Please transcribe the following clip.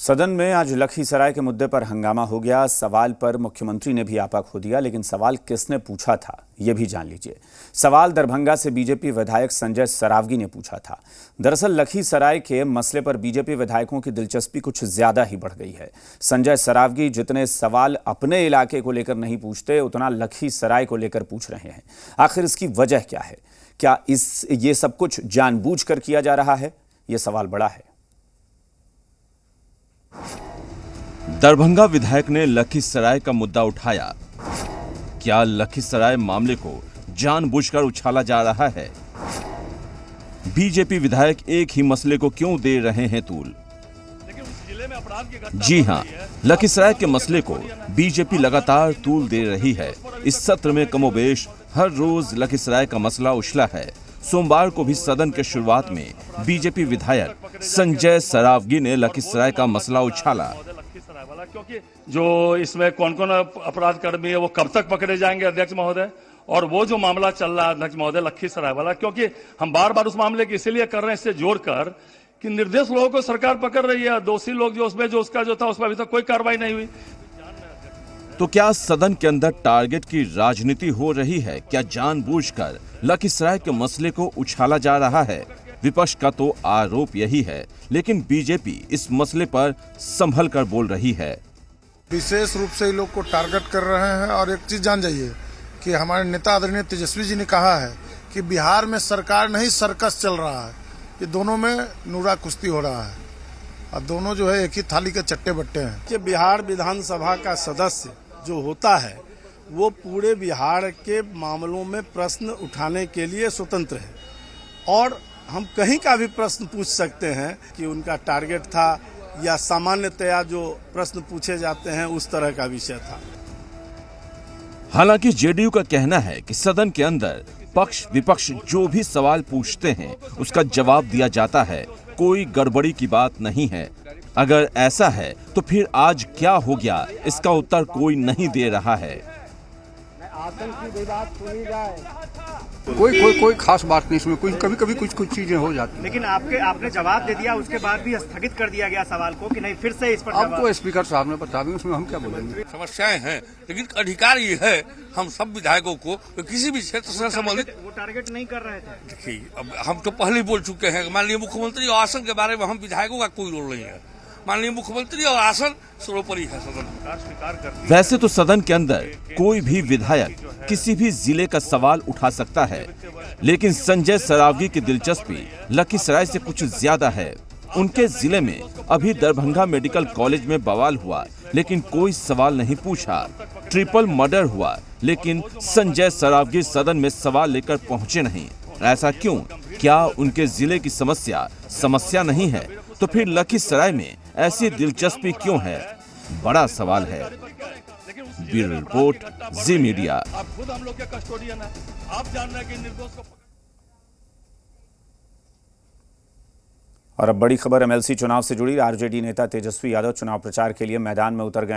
सदन में आज लखीसराय के मुद्दे पर हंगामा हो गया। सवाल पर मुख्यमंत्री ने भी आपा खो दिया, लेकिन सवाल किसने पूछा था ये भी जान लीजिए। सवाल दरभंगा से बीजेपी विधायक संजय सरावगी ने पूछा था। दरअसल लखीसराय के मसले पर बीजेपी विधायकों की दिलचस्पी कुछ ज्यादा ही बढ़ गई है। संजय सरावगी जितने सवाल अपने इलाके को लेकर नहीं पूछते, उतना लखीसराय को लेकर पूछ रहे हैं। आखिर इसकी वजह क्या है? क्या ये सब कुछ जानबूझकर किया जा रहा है? ये सवाल बड़ा है। दरभंगा विधायक ने लखीसराय का मुद्दा उठाया। क्या लखीसराय मामले को जानबूझकर उछाला जा रहा है? बीजेपी विधायक एक ही मसले को क्यों दे रहे हैं तूल? जी हां, लखीसराय के मसले को बीजेपी लगातार तूल दे रही है। इस सत्र में कमोबेश हर रोज लखीसराय का मसला उछला है। सोमवार को भी सदन के शुरुआत में बीजेपी विधायक संजय सरावगी ने लखीसराय का मसला उछाला। क्योंकि जो इसमें कौन कौन अपराध कर्मी है वो कब तक पकड़े जाएंगे अध्यक्ष महोदय, और वो जो मामला चल रहा है अध्यक्ष महोदय लखीसराय वाला, क्योंकि हम बार बार उस मामले की इसीलिए कर रहे हैं इससे जोड़कर कि निर्दोष लोगों को सरकार पकड़ रही है। दोषी लोग जो उसमें जो उसका जो था उस पर अभी तक कोई कार्रवाई नहीं हुई। तो क्या सदन के अंदर टारगेट की राजनीति हो रही है? क्या जानबूझकर लखीसराय के मसले को उछाला जा रहा है? विपक्ष का तो आरोप यही है, लेकिन बीजेपी इस मसले पर संभल कर बोल रही है। विशेष रूप से इन लोग को टारगेट कर रहे हैं। और एक चीज जान जाइए कि हमारे नेता आदरणीय तेजस्वी जी ने कहा है कि बिहार में सरकार नहीं सर्कस चल रहा है। ये दोनों में नूरा कुश्ती हो रहा है और दोनों जो है एक ही थाली के चट्टे बट्टे हैं। कि बिहार विधानसभा का सदस्य जो होता है वो पूरे बिहार के मामलों में प्रश्न उठाने के लिए स्वतंत्र है, और हम कहीं का भी प्रश्न पूछ सकते हैं कि उनका टारगेट था या सामान्यतया जो प्रश्न पूछे जाते हैं उस तरह का विषय था। हालांकि जेडीयू का कहना है कि सदन के अंदर पक्ष विपक्ष जो भी सवाल पूछते हैं उसका जवाब दिया जाता है, कोई गड़बड़ी की बात नहीं है। अगर ऐसा है तो फिर आज क्या हो गया, इसका उत्तर कोई नहीं दे रहा है। कोई खास बात नहीं इसमें, कभी कभी कुछ चीजें हो जाती हैं। लेकिन आपने जवाब दे दिया, उसके बाद भी स्थगित कर दिया गया सवाल को कि नहीं फिर से इस पर अब तो स्पीकर साहब ने बता दी, उसमें हम क्या बोलेंगे। समस्याएं हैं, लेकिन अधिकार ये है हम सब विधायकों को किसी भी क्षेत्र से संबंधित वो टारगेट नहीं कर रहे थे। देखिए, अब हम तो पहले ही बोल चुके हैं माननीय मुख्यमंत्री और आसन के बारे में हम विधायकों का कोई रोल नहीं है। माननीय मुख्यमंत्री और आसन सर्वोपरि है। सदन वैसे तो सदन के अंदर कोई भी विधायक किसी भी जिले का सवाल उठा सकता है, लेकिन संजय सरावगी की दिलचस्पी लखीसराय से कुछ ज्यादा है। उनके जिले में अभी दरभंगा मेडिकल कॉलेज में बवाल हुआ, लेकिन कोई सवाल नहीं पूछा। ट्रिपल मर्डर हुआ, लेकिन संजय सरावगी सदन में सवाल लेकर पहुंचे नहीं। ऐसा क्यों? क्या उनके जिले की समस्या नहीं है? तो फिर लखीसराय में ऐसी दिलचस्पी क्यों है? बड़ा सवाल है। ब्यूरो रिपोर्ट, जी मीडिया। आप खुद हम लोग के कस्टोडियन है, आप जान रहे हैं कि निर्दोष को। और अब बड़ी खबर एमएलसी चुनाव से जुड़ी। आरजेडी नेता तेजस्वी यादव चुनाव प्रचार के लिए मैदान में उतर गए।